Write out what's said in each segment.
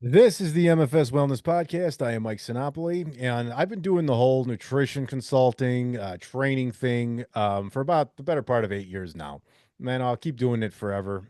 This is the MFS Wellness Podcast. I am Mike Sinopoli, and I've been doing the whole nutrition consulting, training thing for about the better part of 8 years now. Man, I'll keep doing it forever,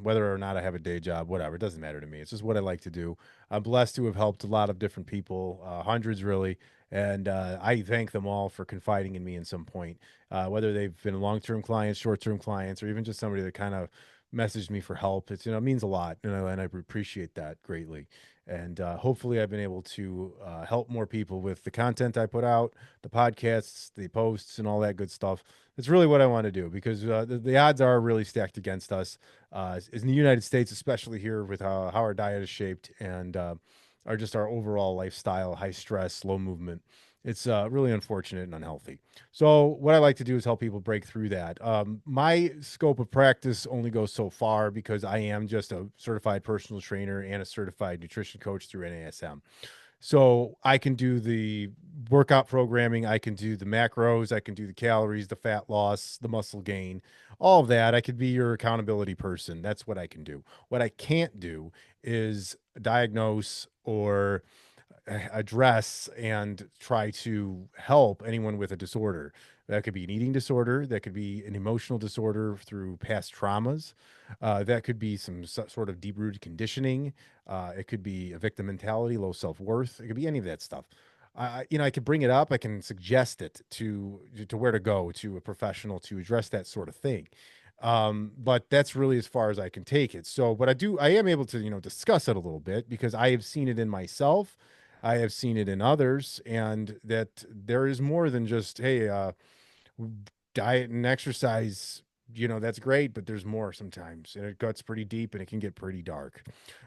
whether or not I have a day job, whatever. It doesn't matter to me. It's just what I like to do. I'm blessed to have helped a lot of different people, hundreds really, and I thank them all for confiding in me in some point, whether they've been long-term clients, short-term clients, or even just somebody that kind of messaged me for help. It's, it means a lot, and I appreciate that greatly. And hopefully, I've been able to help more people with the content I put out, the podcasts, the posts, and all that good stuff. It's really what I want to do because the odds are really stacked against us, in the United States, especially here with how our diet is shaped and our overall lifestyle, high stress, low movement. It's really unfortunate and unhealthy. So what I like to do is help people break through that. My scope of practice only goes so far because I am just a certified personal trainer and a certified nutrition coach through NASM. So I can do the workout programming, I can do the macros, I can do the calories, the fat loss, the muscle gain, all of that. I could be your accountability person. That's what I can do. What I can't do is diagnose or address and try to help anyone with a disorder. That could be an eating disorder. That could be an emotional disorder through past traumas. That could be some sort of deep rooted conditioning. It could be a victim mentality, low self worth. It could be any of that stuff. I could bring it up. I can suggest it to where to go to a professional to address that sort of thing. But that's really as far as I can take it. So, but I am able to, discuss it a little bit because I have seen it in myself. I have seen it in others, and that there is more than just, hey, diet and exercise, that's great, but there's more sometimes, and it gets pretty deep and it can get pretty dark.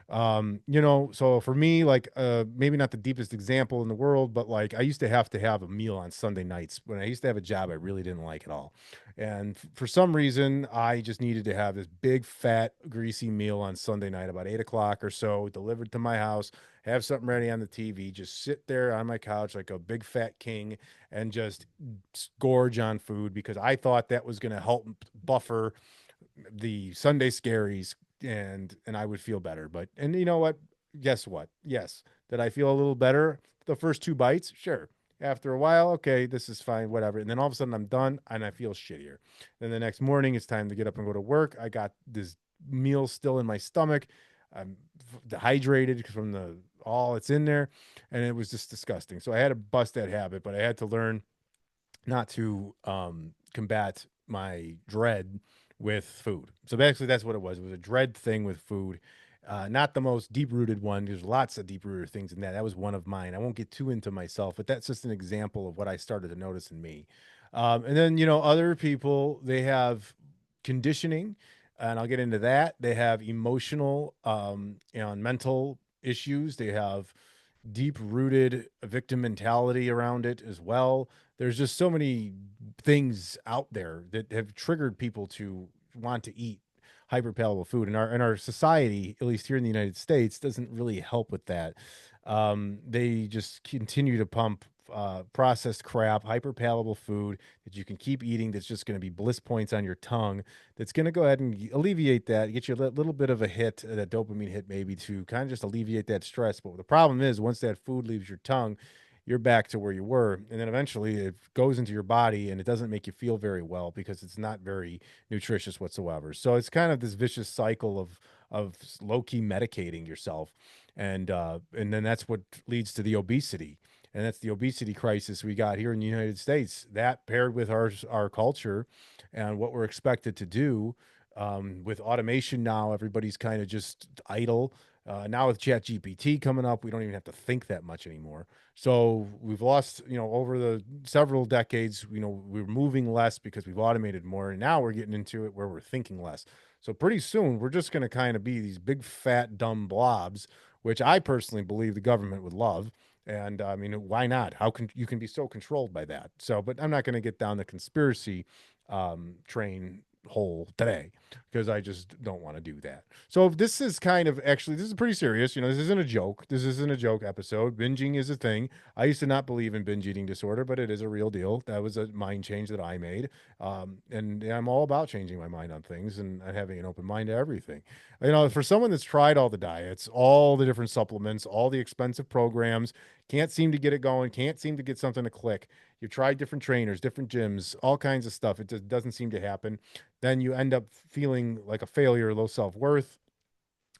So for me, like, maybe not the deepest example in the world, but like I used to have a meal on Sunday nights when I used to have a job I really didn't like at all. And for some reason, I just needed to have this big, fat, greasy meal on Sunday night about 8 o'clock or so, delivered to my house, have something ready on the TV, just sit there on my couch like a big fat king and just gorge on food because I thought that was going to help buffer the Sunday scaries and I would feel better. But and you know what? Guess what? Yes, did I feel a little better the first two bites? Sure. After a while, okay, this is fine, whatever. And then all of a sudden I'm done and I feel shittier. Then the next morning it's time to get up and go to work. I got this meal still in my stomach. I'm dehydrated from the all it's in there, and it was just disgusting. So I had to bust that habit, but I had to learn not to combat my dread with food. So basically, that's what it was. It was a dread thing with food. Not the most deep rooted one. There's lots of deep rooted things in that. That was one of mine. I won't get too into myself, but that's just an example of what I started to notice in me. And then, other people, they have conditioning, and I'll get into that. They have emotional and mental issues. They have deep rooted victim mentality around it as well. There's just so many things out there that have triggered people to want to eat hyperpalatable food, and our society, at least here in the United States, doesn't really help with that. They just continue to pump processed crap, hyperpalatable food that you can keep eating. That's just going to be bliss points on your tongue. That's going to go ahead and alleviate that, get you a little bit of a hit, that dopamine hit, maybe to kind of just alleviate that stress. But the problem is, once that food leaves your tongue, you're back to where you were, and then eventually it goes into your body and it doesn't make you feel very well because it's not very nutritious whatsoever. So it's kind of this vicious cycle of low-key medicating yourself, and then that's what leads to the obesity, and that's the obesity crisis we got here in the United States. That paired with our culture and what we're expected to do, with automation now, everybody's kind of just idle. Now with Chat GPT coming up, we don't even have to think that much anymore. So we've lost, over the several decades, we're moving less because we've automated more. And now we're getting into it where we're thinking less. So pretty soon we're just going to kind of be these big, fat, dumb blobs, which I personally believe the government would love. And I mean, why not? How can you can be so controlled by that? So, but I'm not going to get down the conspiracy train whole today because I just don't want to do that. So this is kind of actually this is pretty serious. This isn't a joke. This isn't a joke episode. Binging is a thing. I used to not believe in binge eating disorder, but it is a real deal. That was a mind change that I made. And I'm all about changing my mind on things and having an open mind to everything. For someone that's tried all the diets, all the different supplements, all the expensive programs, can't seem to get it going, can't seem to get something to click. You've tried different trainers, different gyms, all kinds of stuff. It just doesn't seem to happen. Then you end up feeling like a failure, low self worth,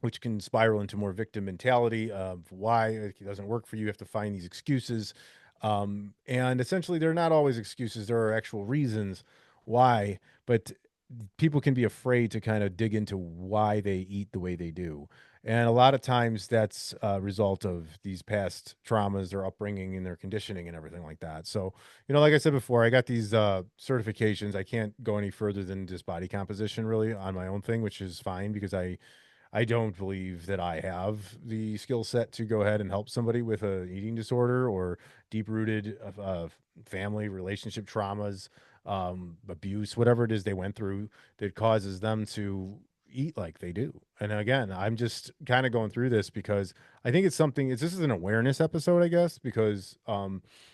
which can spiral into more victim mentality of why it doesn't work for you. You have to find these excuses. And essentially, they're not always excuses, there are actual reasons why. But people can be afraid to kind of dig into why they eat the way they do. And a lot of times that's a result of these past traumas, their upbringing, and their conditioning and everything like that. So, like I said before, I got these certifications. I can't go any further than just body composition really on my own thing, which is fine because I don't believe that I have the skill set to go ahead and help somebody with a eating disorder or deep rooted family relationship traumas, abuse, whatever it is they went through that causes them to eat like they do. And again, I'm just kind of going through this because I think it's something. This is an awareness episode, I guess, because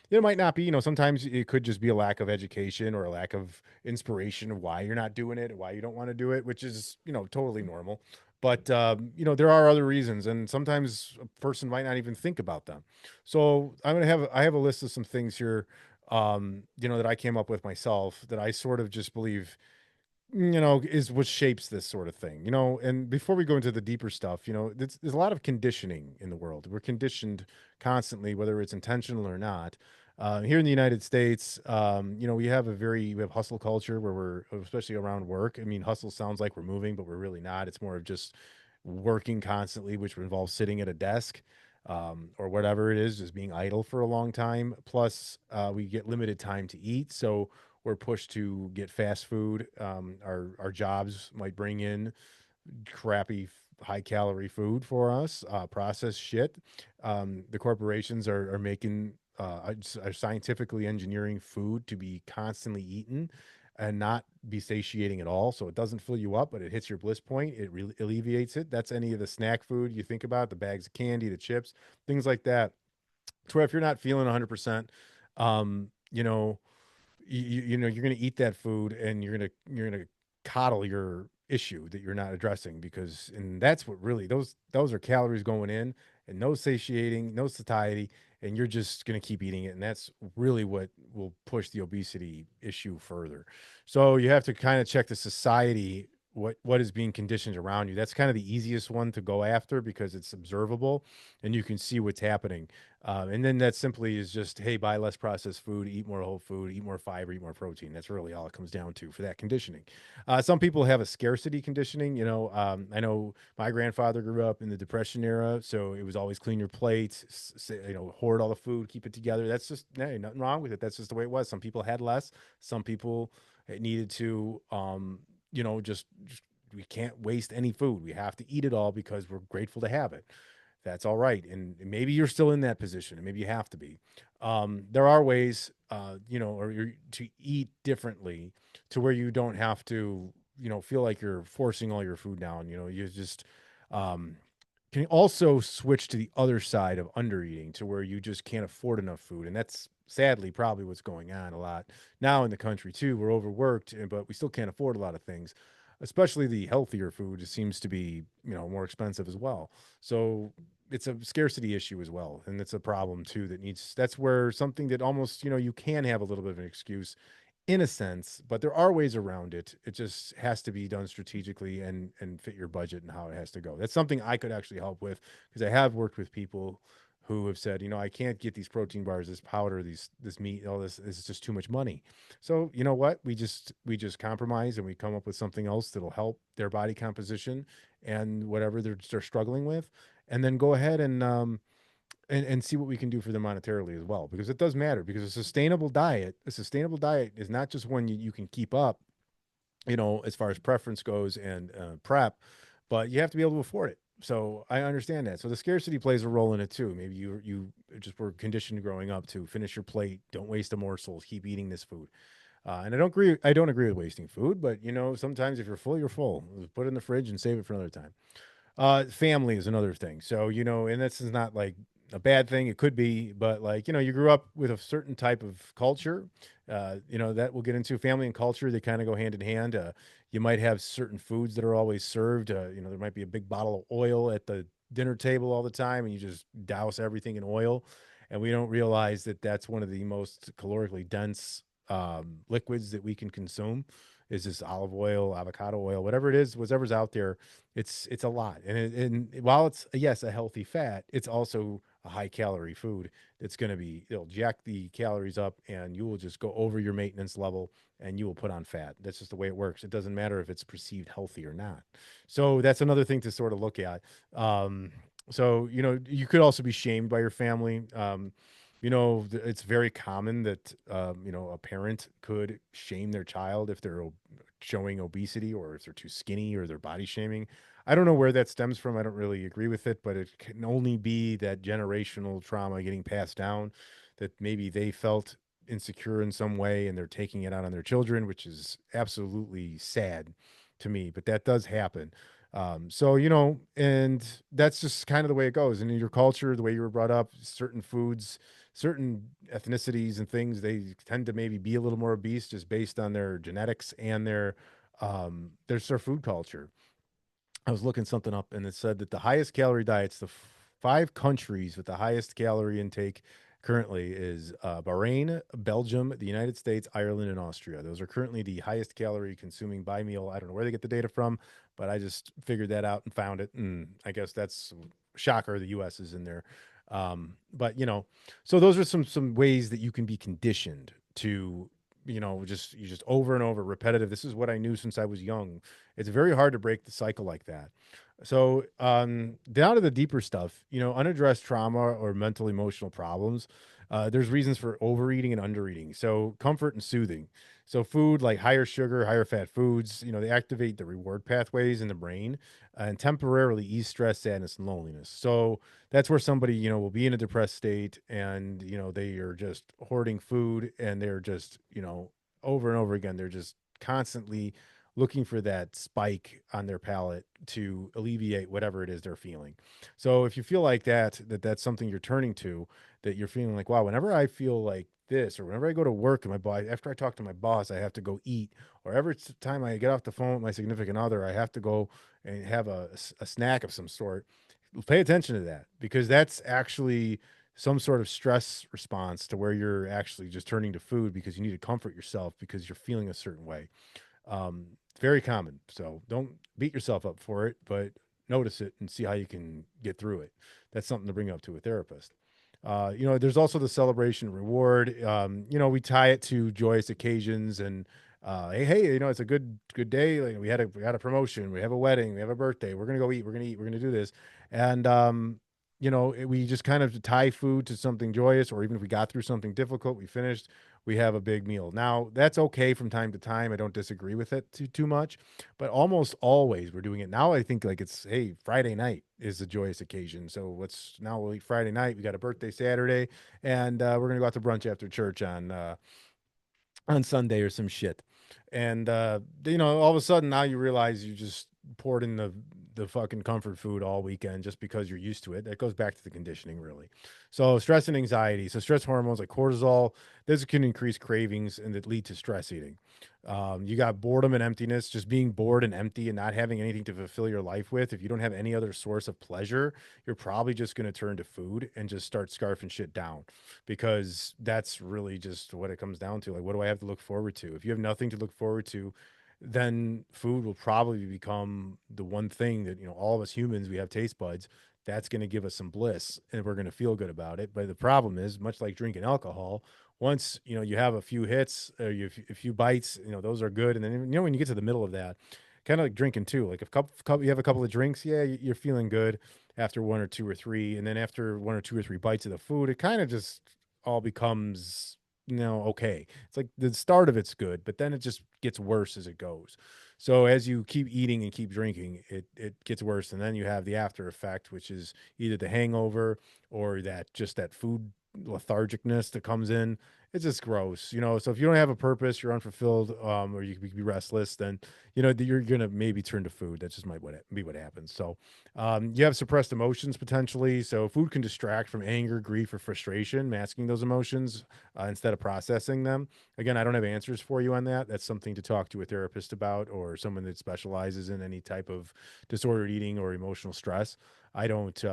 it might not be. Sometimes it could just be a lack of education or a lack of inspiration of why you're not doing it, and why you don't want to do it, which is totally normal. But there are other reasons, and sometimes a person might not even think about them. So I have a list of some things here, that I came up with myself that I sort of just believe is what shapes this sort of thing. And before we go into the deeper stuff, there's a lot of conditioning in the world. We're conditioned constantly, whether it's intentional or not. Here in the United States, we have hustle culture where we're, especially around work. I mean, hustle sounds like we're moving, but we're really not. It's more of just working constantly, which involves sitting at a desk, or whatever it is, just being idle for a long time. Plus, we get limited time to eat. So we're pushed to get fast food. Our jobs might bring in crappy, high calorie food for us, processed shit. The corporations are making, are scientifically engineering food to be constantly eaten and not be satiating at all. So it doesn't fill you up, but it hits your bliss point. It really alleviates it. That's any of the snack food you think about, the bags of candy, the chips, things like that. To where if you're not feeling 100%, um, you know, you're going to eat that food and you're going to coddle your issue that you're not addressing, because and that's what really, those are calories going in and no satiating, no satiety, and you're just going to keep eating it, and that's really what will push the obesity issue further. So you have to kind of check the society, what is being conditioned around you. That's kind of the easiest one to go after because it's observable and you can see what's happening. And then that simply is just, hey, buy less processed food, eat more whole food, eat more fiber, eat more protein. That's really all it comes down to for that conditioning. Some people have a scarcity conditioning. I know my grandfather grew up in the Depression era, so it was always clean your plate, hoard all the food, keep it together. That's just, hey, nothing wrong with it. That's just the way it was. Some people had less. Some people needed to, just we can't waste any food. We have to eat it all because we're grateful to have it. That's all right. And maybe you're still in that position, and maybe you have to be. There are ways, to eat differently to where you don't have to, feel like you're forcing all your food down. You just um, can also switch to the other side of undereating to where you just can't afford enough food. And that's sadly probably what's going on a lot now in the country too. We're overworked, but we still can't afford a lot of things, especially the healthier food. It seems to be, more expensive as well. So it's a scarcity issue as well. And it's a problem too that's where something that almost, you can have a little bit of an excuse in a sense, but there are ways around it. It just has to be done strategically and fit your budget and how it has to go. That's something I could actually help with because I have worked with people who have said, I can't get these protein bars, this powder, this meat, all this is just too much money. So you know what? We just compromise and we come up with something else that'll help their body composition and whatever they're struggling with, and then go ahead and see what we can do for them monetarily as well, because it does matter. Because a sustainable diet is not just one you can keep up, as far as preference goes and prep, but you have to be able to afford it. So I understand that. So the scarcity plays a role in it too. Maybe you just were conditioned growing up to finish your plate, don't waste a morsel, keep eating this food. And I don't agree with wasting food, but sometimes if you're full, you're full. Put it in the fridge and save it for another time. Family is another thing. So, and this is not like a bad thing. It could be, but like, you grew up with a certain type of culture, that we'll get into. Family and culture, they kind of go hand in hand. You might have certain foods that are always served. There might be a big bottle of oil at the dinner table all the time, and you just douse everything in oil. And we don't realize that that's one of the most calorically dense liquids that we can consume is this olive oil, avocado oil, whatever it is, whatever's out there. It's a lot, and while it's yes a healthy fat, it's also a high calorie food. It'll jack the calories up, and you will just go over your maintenance level, and you will put on fat. That's just the way it works. It doesn't matter if it's perceived healthy or not. So that's another thing to sort of look at. So you could also be shamed by your family. It's very common that a parent could shame their child if they're showing obesity, or if they're too skinny, or they're body shaming. I don't know where that stems from. I don't really agree with it, but it can only be that generational trauma getting passed down, that maybe they felt insecure in some way and they're taking it out on their children, which is absolutely sad to me, but that does happen. So, and that's just kind of the way it goes. And in your culture, the way you were brought up, certain foods, certain ethnicities and things, they tend to maybe be a little more obese just based on their genetics and their sort of food culture. I was looking something up, and it said that the highest calorie diets, the five countries with the highest calorie intake currently is Bahrain, Belgium, the United States, Ireland, and Austria. Those are currently the highest calorie consuming by meal. I don't know where they get the data from, but I just figured that out and found it. And I guess that's shocker. The US is in there. But so those are some ways that you can be conditioned to, you just over and over repetitive. This is what I knew since I was young. It's very hard to break the cycle like that. So, down to the deeper stuff, unaddressed trauma or mental emotional problems. There's reasons for overeating and undereating. So, comfort and soothing. So, food like higher sugar, higher fat foods, they activate the reward pathways in the brain and temporarily ease stress, sadness, and loneliness. So, that's where somebody, will be in a depressed state, and, they are just hoarding food, and they're just, over and over again, they're just constantly looking for that spike on their palate to alleviate whatever it is they're feeling. So if you feel like that's something you're turning to, that you're feeling like, wow, whenever I feel like this, or whenever I go to work and my boss, after I talk to my boss, I have to go eat, or every time I get off the phone with my significant other, I have to go and have a snack of some sort. Pay attention to that, because that's actually some sort of stress response to where you're actually just turning to food because you need to comfort yourself because you're feeling a certain way. Very common. So don't beat yourself up for it, but notice it and see how you can get through it. That's something to bring up to a therapist. There's also the celebration reward. We tie it to joyous occasions, and hey, it's a good day. Like we had a promotion, we have a wedding, we have a birthday. We're gonna go eat. We're gonna eat. We're gonna do this, and we just kind of tie food to something joyous, or even if we got through something difficult, we finished, we have a big meal. Now, that's okay from time to time. I don't disagree with it too much, but almost always we're doing it now. I think like it's, hey, Friday night is a joyous occasion. So we'll eat Friday night. We got a birthday Saturday, and we're going to go out to brunch after church on Sunday or some shit. And all of a sudden now you realize you just poured in the fucking comfort food all weekend just because you're used to it. That goes back to the conditioning, really. So stress and anxiety. So stress hormones like cortisol, this can increase cravings and that lead to stress eating. You got boredom and emptiness, just being bored and empty and not having anything to fulfill your life with. If you don't have any other source of pleasure, you're probably just going to turn to food and just start scarfing shit down, because that's really just what it comes down to. Like, what do I have to look forward to? If you have nothing to look forward to, then food will probably become the one thing that, all of us humans, we have taste buds. That's going to give us some bliss and we're going to feel good about it. But the problem is, much like drinking alcohol, once, you have a few hits, or a few bites, those are good. And then, when you get to the middle of that, kind of like drinking too, like if you have a couple of drinks, yeah, you're feeling good after one or two or three. And then after one or two or three bites of the food, it kind of just all becomes, okay. It's like the start of it's good, but then it just gets worse as it goes. So as you keep eating and keep drinking, it gets worse. And then you have the after effect, which is either the hangover or that food lethargicness that comes in. It's just gross, you know. So if you don't have a purpose, you're unfulfilled, or you could be restless, then you're gonna maybe turn to food. That just might be what happens. So you have suppressed emotions potentially. So food can distract from anger, grief, or frustration, masking those emotions instead of processing them. Again, I don't have answers for you on that. That's something to talk to a therapist about, or someone that specializes in any type of disordered eating or emotional stress. I don't.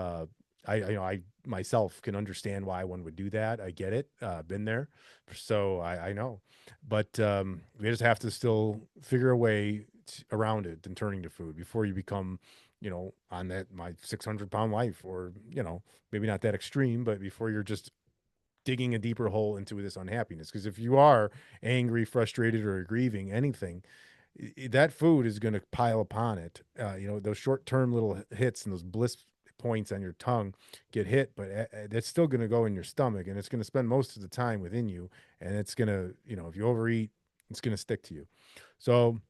I myself can understand why one would do that. I get it. Been there, so I know. But we just have to still figure a way around it than turning to food before you become, on that my 600-pound life, or maybe not that extreme, but before you're just digging a deeper hole into this unhappiness. Because if you are angry, frustrated, or grieving anything, that food is going to pile upon it. Those short-term little hits and those bliss points on your tongue get hit, but that's still going to go in your stomach, and it's going to spend most of the time within you. And it's going to, if you overeat, it's going to stick to you. So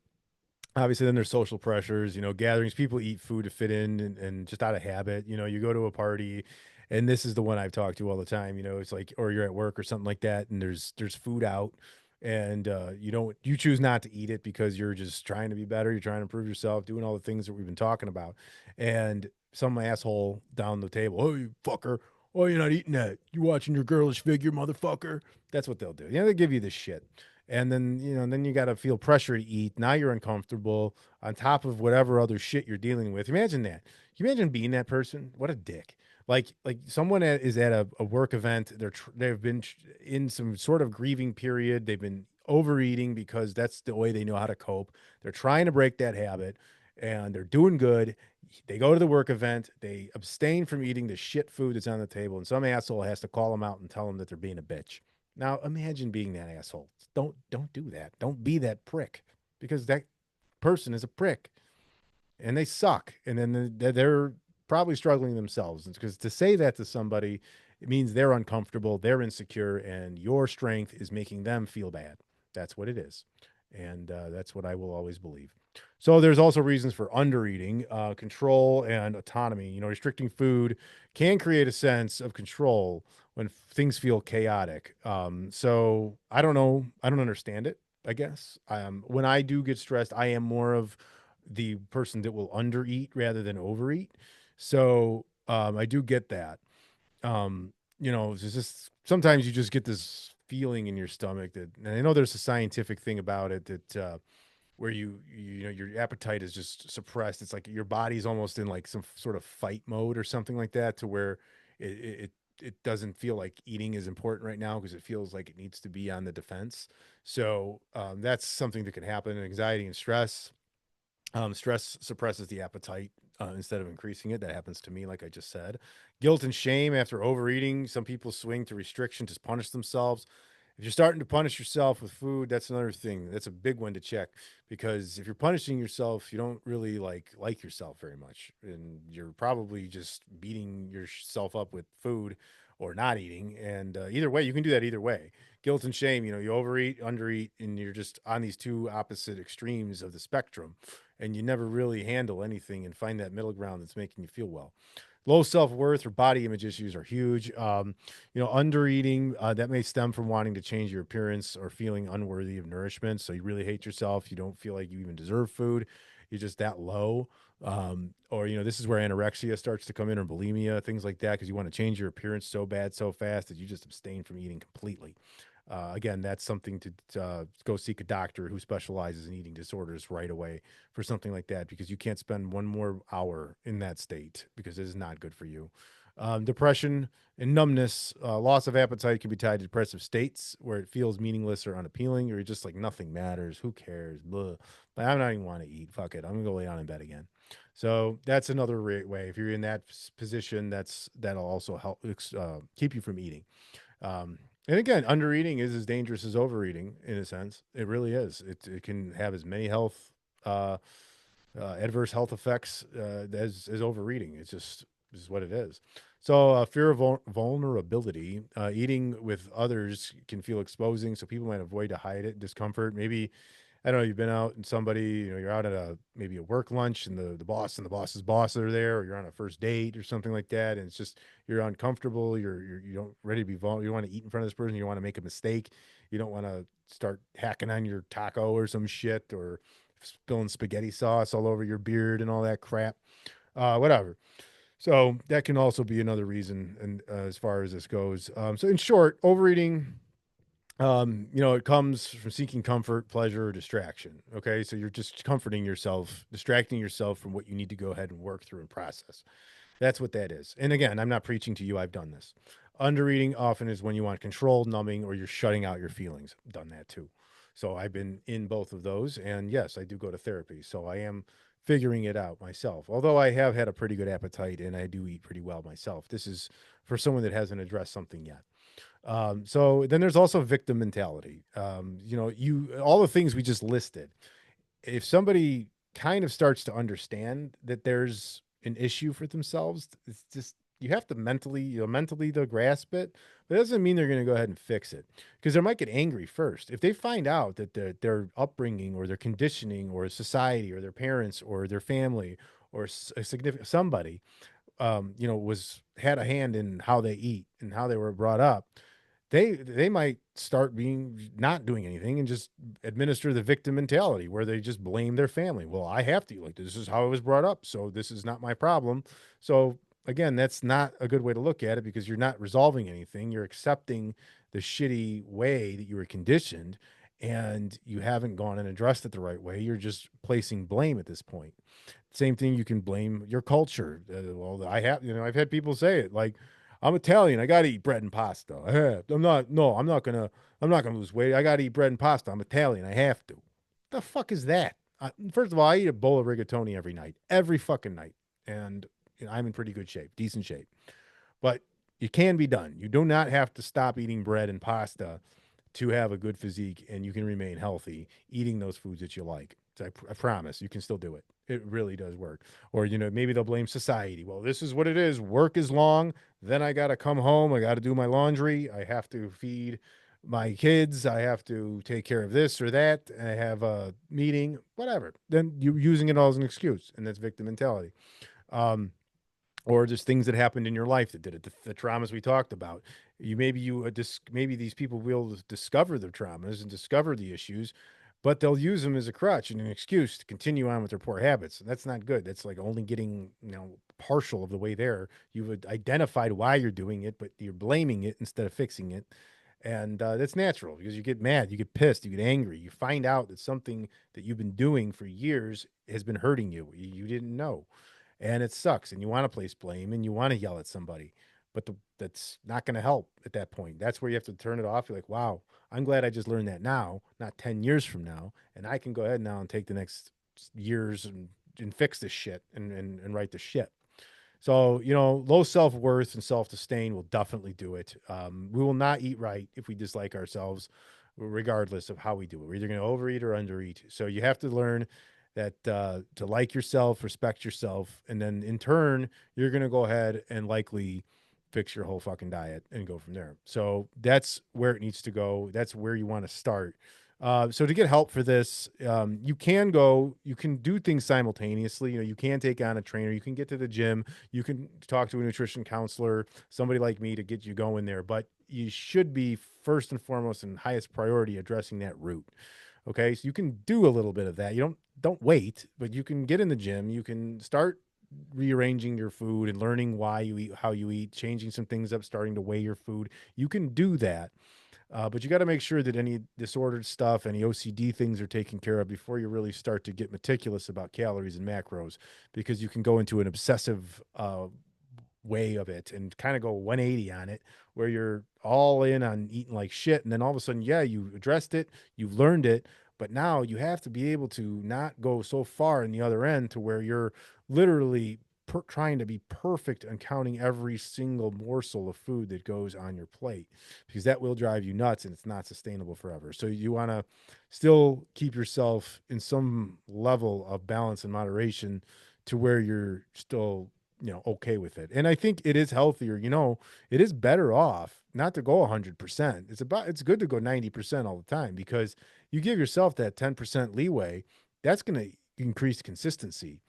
obviously then there's social pressures, gatherings. People eat food to fit in, and just out of habit. You go to a party, and this is the one I've talked to all the time. It's like, or you're at work or something like that, and there's food out, and you choose not to eat it because you're just trying to be better, you're trying to improve yourself, doing all the things that we've been talking about. And some asshole down the table, oh, you fucker, oh, you're not eating that, you watching your girlish figure, motherfucker. That's what they'll do. They give you this shit. And then then you got to feel pressure to eat. Now you're uncomfortable on top of whatever other shit you're dealing with. Imagine that. Can you imagine being that person? What a dick. Like someone is at a work event. They've been in some sort of grieving period. They've been overeating because that's the way they know how to cope. They're trying to break that habit, and they're doing good. They go to the work event. They abstain from eating the shit food that's on the table, and some asshole has to call them out and tell them that they're being a bitch. Now imagine being that asshole. Don't do that. Don't be that prick, because that person is a prick and they suck. And then they're probably struggling themselves, because to say that to somebody, it means they're uncomfortable, they're insecure, and your strength is making them feel bad. That's what it is. And that's what I will always believe. So there's also reasons for undereating, control and autonomy. Restricting food can create a sense of control when things feel chaotic. So I don't know. I don't understand it, I guess. When I do get stressed, I am more of the person that will undereat rather than overeat. So I do get that. It's just sometimes you just get this feeling in your stomach that, and I know there's a scientific thing about it, that where your appetite is just suppressed. It's like your body's almost in like some sort of fight mode or something like that, to where it doesn't feel like eating is important right now, because it feels like it needs to be on the defense. So that's something that can happen. Anxiety and stress. Stress suppresses the appetite instead of increasing it. That happens to me, like I just said. Guilt and shame after overeating. Some people swing to restriction to punish themselves. If you're starting to punish yourself with food, that's another thing. That's a big one to check, because if you're punishing yourself, you don't really like yourself very much, and you're probably just beating yourself up with food or not eating. And either way, you can do that either way. Guilt and shame. You overeat, undereat, and you're just on these two opposite extremes of the spectrum, and you never really handle anything and find that middle ground that's making you feel well. Low self-worth or body image issues are huge. Under eating, that may stem from wanting to change your appearance or feeling unworthy of nourishment. So you really hate yourself. You don't feel like you even deserve food. You're just that low. Or this is where anorexia starts to come in, or bulimia, things like that, because you want to change your appearance so bad, so fast, that you just abstain from eating completely. Again, that's something to go seek a doctor who specializes in eating disorders right away for something like that, because you can't spend one more hour in that state, because it is not good for you. Depression and numbness, loss of appetite can be tied to depressive states where it feels meaningless or unappealing, or you're just like, nothing matters. Who cares? Blah. But I'm not even want to eat. Fuck it. I'm gonna go lay down in bed again. So that's another way. If you're in that position, that'll also help keep you from eating. And again, undereating is as dangerous as overeating in a sense. It really is. It can have as many uh, adverse health effects as overeating. It's just this is what it is. So, fear of vulnerability. Eating with others can feel exposing, so people might avoid to hide it. Discomfort, maybe I don't know, you've been out and somebody, you're out at maybe a work lunch and the boss and the boss's boss are there, or you're on a first date or something like that, and it's just you're uncomfortable, you don't ready to be vulnerable, you want to eat in front of this person, you want to make a mistake, you don't want to start hacking on your taco or some shit or spilling spaghetti sauce all over your beard and all that crap. Whatever. So that can also be another reason, and as far as this goes. So in short, overeating, it comes from seeking comfort, pleasure, or distraction. Okay. So you're just comforting yourself, distracting yourself from what you need to go ahead and work through and process. That's what that is. And again, I'm not preaching to you. I've done this. Undereating often is when you want control, numbing, or you're shutting out your feelings. I've done that too. So I've been in both of those. And yes, I do go to therapy. So I am figuring it out myself. Although I have had a pretty good appetite and I do eat pretty well myself. This is for someone that hasn't addressed something yet. So then there's also victim mentality. All the things we just listed. If somebody kind of starts to understand that there's an issue for themselves, it's just you have to mentally to grasp it. But it doesn't mean they're going to go ahead and fix it because they might get angry first if they find out that their upbringing or their conditioning or society or their parents or their family or a significant somebody was had a hand in how they eat and how they were brought up, they might start being not doing anything and just administer the victim mentality where they just blame their family. Well, I have to eat like this is how I was brought up, so this is not my problem. So again, that's not a good way to look at it because you're not resolving anything. You're accepting the shitty way that you were conditioned and you haven't gone and addressed it the right way. You're just placing blame at this point. Same thing, you can blame your culture. Well, I've had people say it like, I'm Italian. I got to eat bread and pasta. I'm not gonna lose weight. I got to eat bread and pasta. I'm Italian. I have to. The fuck is that? First of all, I eat a bowl of rigatoni every night, every fucking night, and I'm in pretty good shape, decent shape. But it can be done. You do not have to stop eating bread and pasta to have a good physique, and you can remain healthy eating those foods that you like. So I promise you can still do it. It really does work. Or, maybe they'll blame society. Well, this is what it is. Work is long. Then I got to come home. I got to do my laundry. I have to feed my kids. I have to take care of this or that. I have a meeting, whatever. Then you're using it all as an excuse. And that's victim mentality. Um, or just things that happened in your life that did it, the traumas we talked about. Maybe these people will discover their traumas and discover the issues, but they'll use them as a crutch and an excuse to continue on with their poor habits. And that's not good. That's like only getting partial of the way there. You've identified why you're doing it, but you're blaming it instead of fixing it. And that's natural because you get mad, you get pissed, you get angry, you find out that something that you've been doing for years has been hurting you. You didn't know, and it sucks, and you want to place blame and you want to yell at somebody, but that's not going to help at that point. That's where you have to turn it off. You're like, wow, I'm glad I just learned that now, not 10 years from now, and I can go ahead now and take the next years and fix this shit and right the shit. So, low self worth and self disdain will definitely do it. We will not eat right if we dislike ourselves, regardless of how we do it. We're either going to overeat or undereat. So, you have to learn that to like yourself, respect yourself, and then in turn, you're going to go ahead and likely fix your whole fucking diet and go from there. So, that's where it needs to go. That's where you want to start. So to get help for this, you can do things simultaneously. You can take on a trainer, you can get to the gym, you can talk to a nutrition counselor, somebody like me to get you going there. But you should be first and foremost and highest priority addressing that root. Okay, so you can do a little bit of that. You don't wait, but you can get in the gym. You can start rearranging your food and learning why you eat, how you eat, changing some things up, starting to weigh your food. You can do that, but you got to make sure that any disordered stuff, any OCD things are taken care of before you really start to get meticulous about calories and macros, because you can go into an obsessive way of it and kind of go 180 on it, where you're all in on eating like shit. And then all of a sudden, yeah, you addressed it, you've learned it, but now you have to be able to not go so far in the other end to where you're literally trying to be perfect and counting every single morsel of food that goes on your plate, because that will drive you nuts and it's not sustainable forever. So you want to still keep yourself in some level of balance and moderation to where you're still okay with it. And I think it is healthier, it is better off not to go 100%. It's good to go 90% all the time, because you give yourself that 10% leeway. That's going to increase consistency.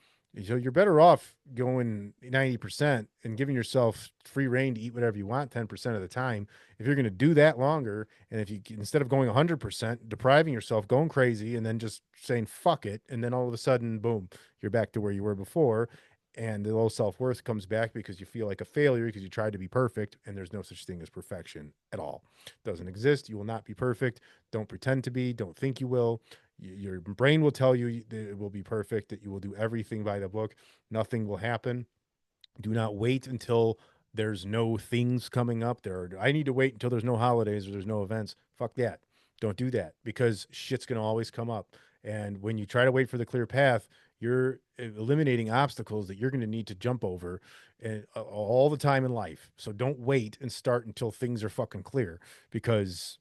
So you're better off going 90% and giving yourself free reign to eat whatever you want 10% of the time. If you're going to do that longer, and if you, instead of going 100%, depriving yourself, going crazy, and then just saying fuck it, and then all of a sudden, boom, you're back to where you were before, and the low self-worth comes back because you feel like a failure because you tried to be perfect, and there's no such thing as perfection at all. It doesn't exist. You will not be perfect. Don't pretend to be. Don't think you will. Your brain will tell you that it will be perfect, that you will do everything by the book. Nothing will happen. Do not wait until there's no things coming up. I need to wait until there's no holidays or there's no events. Fuck that. Don't do that, because shit's going to always come up. And when you try to wait for the clear path, you're eliminating obstacles that you're going to need to jump over, and all the time in life. So don't wait and start until things are fucking clear, because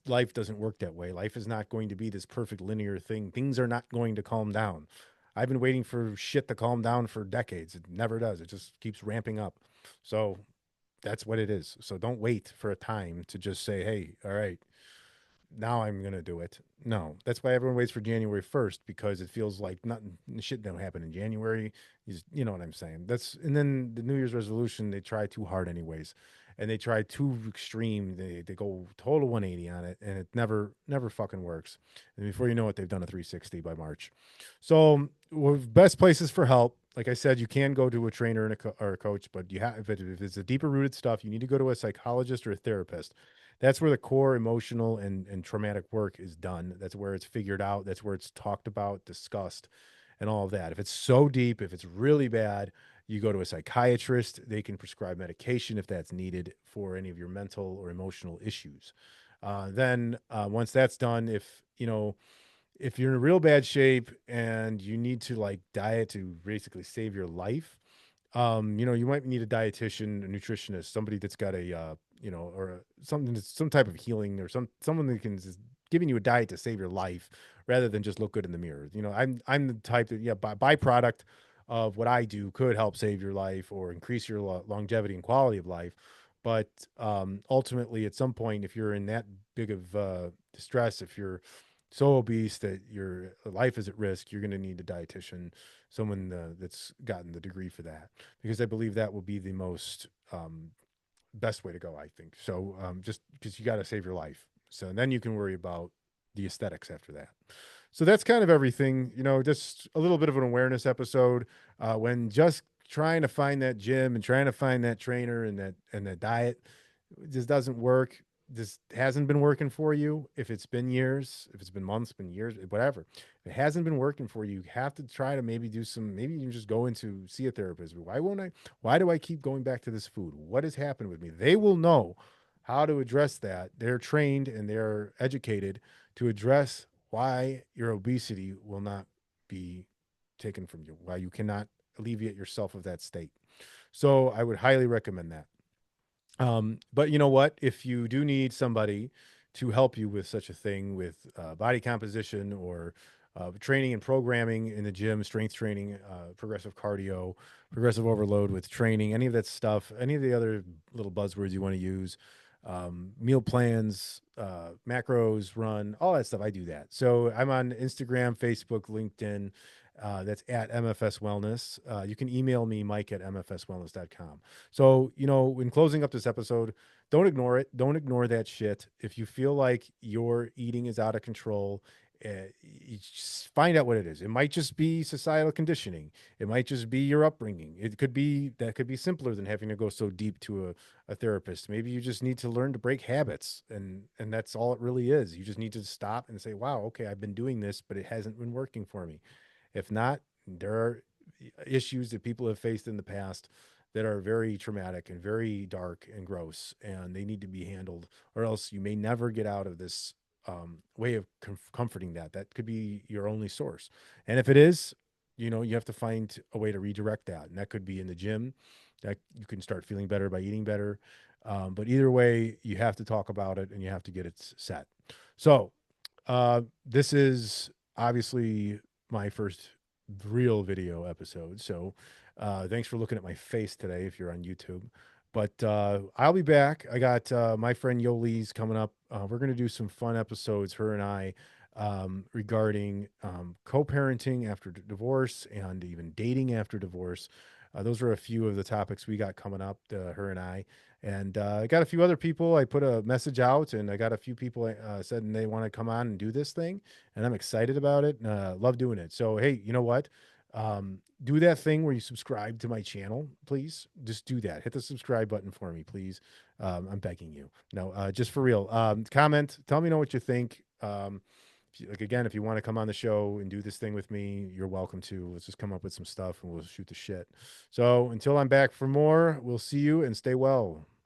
life doesn't work that way. Life is not going to be this perfect linear thing. Things are not going to calm down. I've been waiting for shit to calm down for decades. It never does. It just keeps ramping up. So that's what it is. So don't wait for a time to just say, hey, all right, now I'm gonna do it. No, that's why everyone waits for January 1st, because it feels like nothing shit don't happen in January. You know what I'm saying? And then the New Year's resolution, they try too hard anyways, and they try too extreme. They go total 180 on it, and it never fucking works. And before you know it, they've done a 360 by March. So best places for help. Like I said, you can go to a trainer and or a coach, but you have if it's a deeper rooted stuff, you need to go to a psychologist or a therapist. That's where the core emotional and traumatic work is done. That's where it's figured out. That's where it's talked about, discussed, and all of that. If it's so deep, if it's really bad, you go to a psychiatrist. They can prescribe medication if that's needed for any of your mental or emotional issues. Then once that's done, if you're in real bad shape and you need to like diet to basically save your life, you might need a dietitian, a nutritionist, somebody that's got or something that's some type of healing, or someone that can just giving you a diet to save your life rather than just look good in the mirror. I'm the type that, yeah, byproduct of what I do could help save your life or increase your longevity and quality of life. But ultimately, at some point, if you're in that big of distress, if you're so obese that your life is at risk, you're going to need a dietitian, someone that's gotten the degree for that, because I believe that will be the most best way to go, I think. So just because you got to save your life. So then you can worry about the aesthetics after that. So that's kind of everything, just a little bit of an awareness episode when just trying to find that gym and trying to find that trainer and that diet just doesn't work. This hasn't been working for you. If it's been years, if it's been months, been years, whatever, if it hasn't been working for you, you have to try to maybe you can just go into see a therapist. Why do I keep going back to this food? What has happened with me? They will know how to address that. They're trained and they're educated to address why your obesity will not be taken from you, why you cannot alleviate yourself of that state. So I would highly recommend that. But you know what? If you do need somebody to help you with such a thing, with body composition or training and programming in the gym, strength training, progressive cardio, progressive overload with training, any of that stuff, any of the other little buzzwords you want to use, meal plans, macros, run, all that stuff, I do that. So I'm on Instagram, Facebook, LinkedIn. That's at MFS Wellness. You can email me, Mike at mfswellness.com. So, in closing up this episode, don't ignore it. Don't ignore that shit. If you feel like your eating is out of control, you just find out what it is. It might just be societal conditioning. It might just be your upbringing. That could be simpler than having to go so deep to a therapist. Maybe you just need to learn to break habits, and that's all it really is. You just need to stop and say, wow, okay, I've been doing this, but it hasn't been working for me. If not, there are issues that people have faced in the past that are very traumatic and very dark and gross, and they need to be handled, or else you may never get out of this way of comforting that. That could be your only source. And if it is, you have to find a way to redirect that. And that could be in the gym, that you can start feeling better by eating better. But either way, you have to talk about it and you have to get it set. So, this is obviously my first real video episode. So Thanks for looking at my face today if you're on YouTube. But I'll be back. I got my friend Yoli's coming up. We're going to do some fun episodes, her and I, regarding co parenting after divorce and even dating after divorce. Those are a few of the topics we got coming up, her and I. And I got a few other people. I put a message out, and I got a few people said they want to come on and do this thing. And I'm excited about it. Love doing it. So, hey, you know what? Do that thing where you subscribe to my channel, please. Just do that. Hit the subscribe button for me, please. I'm begging you. No, just for real. Comment. Tell me know what you think. Like again, if you want to come on the show and do this thing with me, you're welcome to. Let's just come up with some stuff and we'll shoot the shit. So until I'm back for more, we'll see you and stay well.